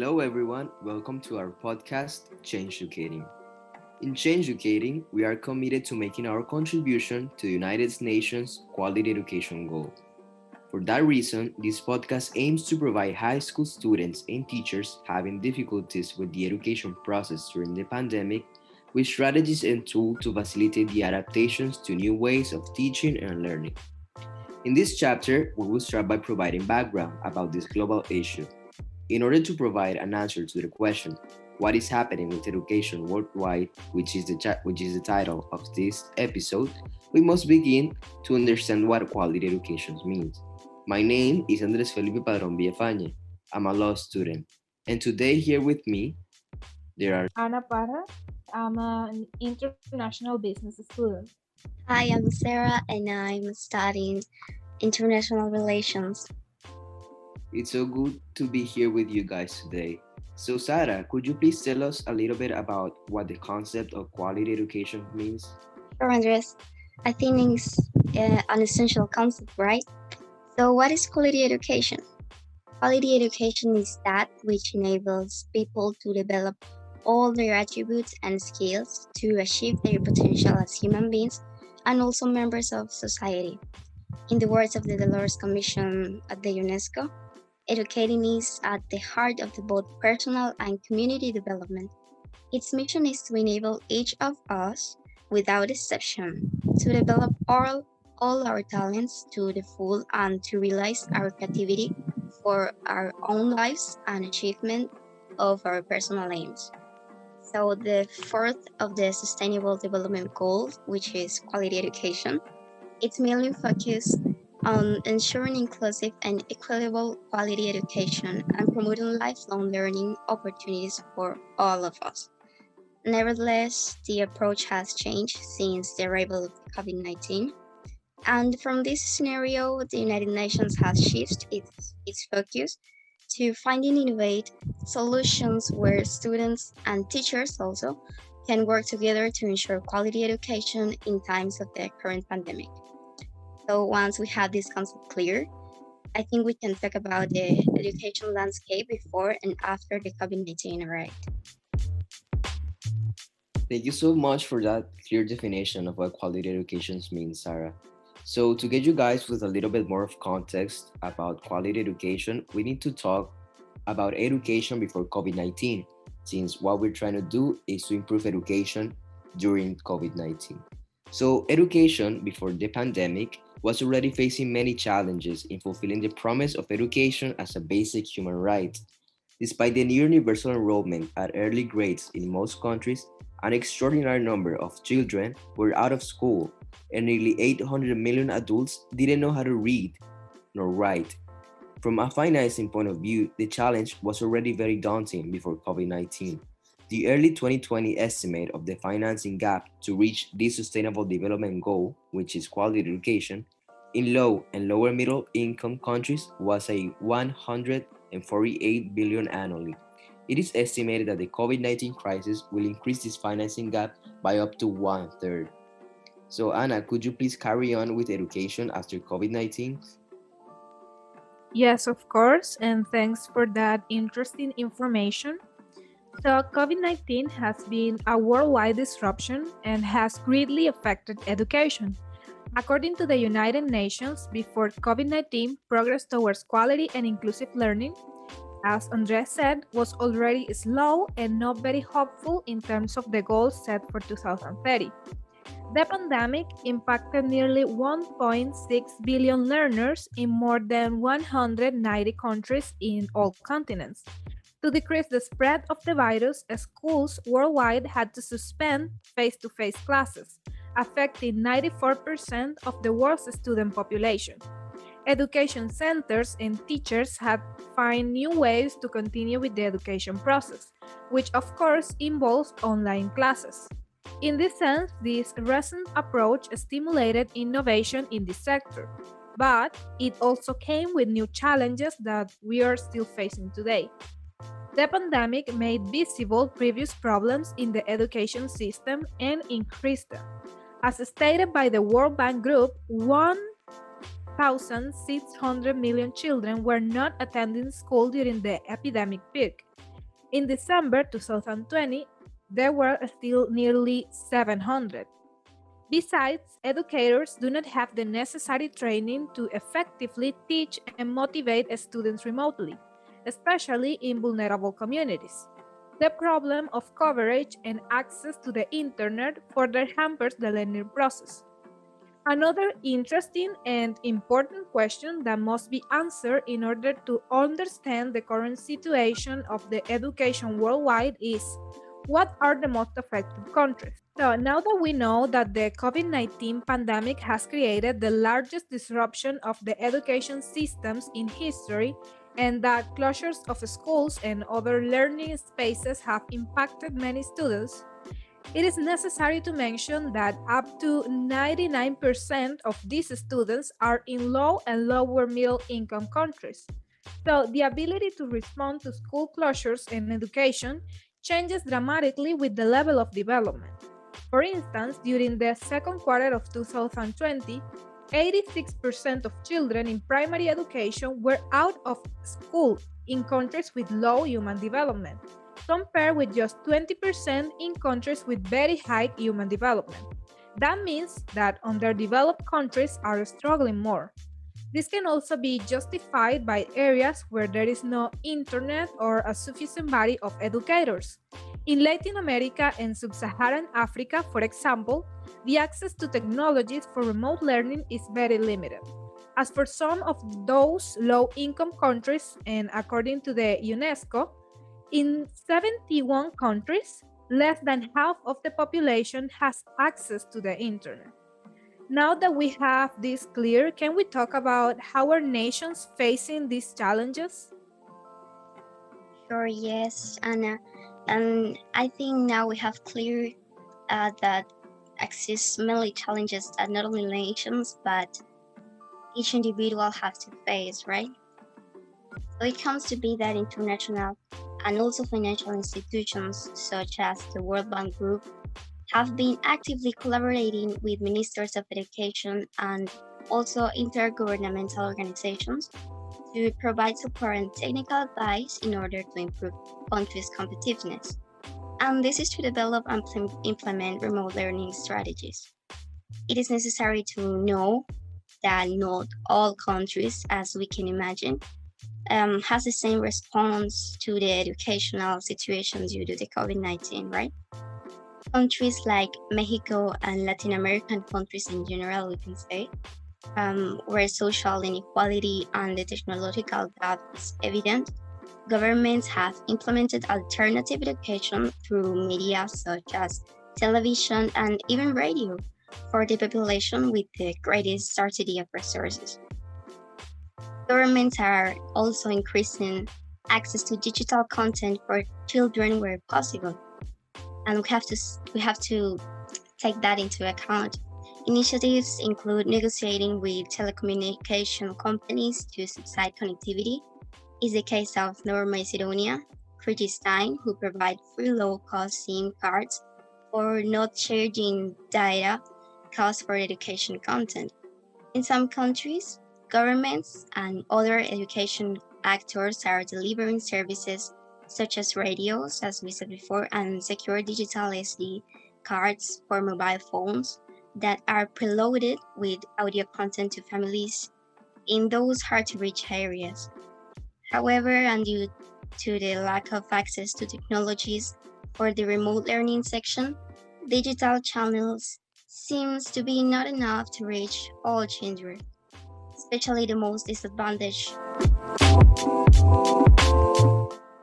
Hello, everyone. Welcome to our podcast, Change Educating. In Change Educating, we are committed to making our contribution to the United Nations Quality Education Goal. For that reason, this podcast aims to provide high school students and teachers having difficulties with the education process during the pandemic with strategies and tools to facilitate the adaptations to new ways of teaching and learning. In this chapter, we will start by providing background about this global issue. In order to provide an answer to the question, what is happening with education worldwide, which is the title of this episode, we must begin to understand what quality education means. My name is Andres Felipe Padrón Villafañe. I'm a law student, and today here with me there are. Ana Parra. I'm an international business student. Hi, I'm Sarah and I'm studying international relations. It's so good to be here with you guys today. So, Sarah, could you please tell us a little bit about what the concept of quality education means? Sure, Andres. I think it's an essential concept, right? So, what is quality education? Quality education is that which enables people to develop all their attributes and skills to achieve their potential as human beings and also members of society. In the words of the Dolores Commission at the UNESCO, educating is at the heart of both personal and community development. Its mission is to enable each of us, without exception, to develop all our talents to the full and to realize our creativity for our own lives and achievement of our personal aims. So, the fourth of the Sustainable Development Goals, which is quality education, it's mainly focused on ensuring inclusive and equitable quality education and promoting lifelong learning opportunities for all of us. Nevertheless, the approach has changed since the arrival of COVID-19. And from this scenario, the United Nations has shifted its focus to finding innovative solutions where students and teachers also can work together to ensure quality education in times of the current pandemic. So once we have this concept clear, I think we can talk about the education landscape before and after the COVID-19 arrived. Thank you so much for that clear definition of what quality education means, Sarah. So, to get you guys with a little bit more of context about quality education, we need to talk about education before COVID 19, since what we're trying to do is to improve education during COVID 19. So, education before the pandemic was already facing many challenges in fulfilling the promise of education as a basic human right. Despite the near universal enrollment at early grades in most countries, an extraordinary number of children were out of school, and nearly 800 million adults didn't know how to read nor write. From a financing point of view, the challenge was already very daunting before COVID 19. The early 2020 estimate of the financing gap to reach this sustainable development goal, which is quality education, in low and lower middle income countries was a 148 billion annually. It is estimated that the COVID-19 crisis will increase this financing gap by up to one third. So, Anna, could you please carry on with education after COVID 19? Yes, of course, and thanks for that interesting information. So, COVID 19 has been a worldwide disruption and has greatly affected education. According to the United Nations, before COVID 19, progress towards quality and inclusive learning, as Andres said, was already slow and not very hopeful in terms of the goals set for 2030. The pandemic impacted nearly 1.6 billion learners in more than 190 countries in all continents. To decrease the spread of the virus, schools worldwide had to suspend face to face classes, affecting 94% of the world's student population. Education centers and teachers had to find new ways to continue with the education process, which of course involves online classes. In this sense, this recent approach stimulated innovation in this sector, but it also came with new challenges that we are still facing today. The pandemic made visible previous problems in the education system and increased them. As stated by the World Bank Group, 1,600 million children were not attending school during the epidemic peak. In December 2020, there were still nearly 700. Besides, educators do not have the necessary training to effectively teach and motivate students remotely, especially in vulnerable communities. The problem of coverage and access to the internet further hampers the learning process. Another interesting and important question that must be answered in order to understand the current situation of the education worldwide is what are the most affected countries? So, now that we know that the COVID 19 pandemic has created the largest disruption of the education systems in history, and that closures of schools and other learning spaces have impacted many students, it is necessary to mention that up to 99% of these students are in low and lower middle income countries. So, the ability to respond to school closures and education changes dramatically with the level of development. For instance, during the second quarter of 2020, 86% of children in primary education were out of school in countries with low human development, compared with just 20% in countries with very high human development. That means that underdeveloped countries are struggling more. This can also be justified by areas where there is no internet or a sufficient body of educators. In Latin America and Sub Saharan Africa, for example, the access to technologies for remote learning is very limited. As for some of those low income countries, and according to the UNESCO, in 71 countries, less than half of the population has access to the internet. Now that we have this clear, can we talk about how our nations facing these challenges? Sure, yes, Anna. And I think now we have clear that exist many challenges that not only nations but each individual has to face, right? So it comes to be that international and also financial institutions such as the World Bank Group have been actively collaborating with ministers of education and also intergovernmental organizations to provide support and technical advice in order to improve countries' competitiveness. And this is to develop and implement remote learning strategies. It is necessary to know that not all countries, as we can imagine, has the same response to the educational situation due to the COVID-19, right? Countries like Mexico and Latin American countries in general, we can say, where social inequality and the technological gap is evident, governments have implemented alternative education through media such as television and even radio for the population with the greatest scarcity of resources. Governments are also increasing access to digital content for children where possible, and we have to take that into account. Initiatives include negotiating with telecommunication companies to subsidize connectivity. Is the case of North Macedonia, Kyrgyzstan, who provide free low-cost SIM cards for not charging data costs for education content. In some countries, governments and other education actors are delivering services such as radios, as we said before, and secure digital SD cards for mobile phones that are preloaded with audio content to families in those hard to reach areas. However, and due to the lack of access to technologies for the remote learning section, digital channels seems to be not enough to reach all children, especially the most disadvantaged.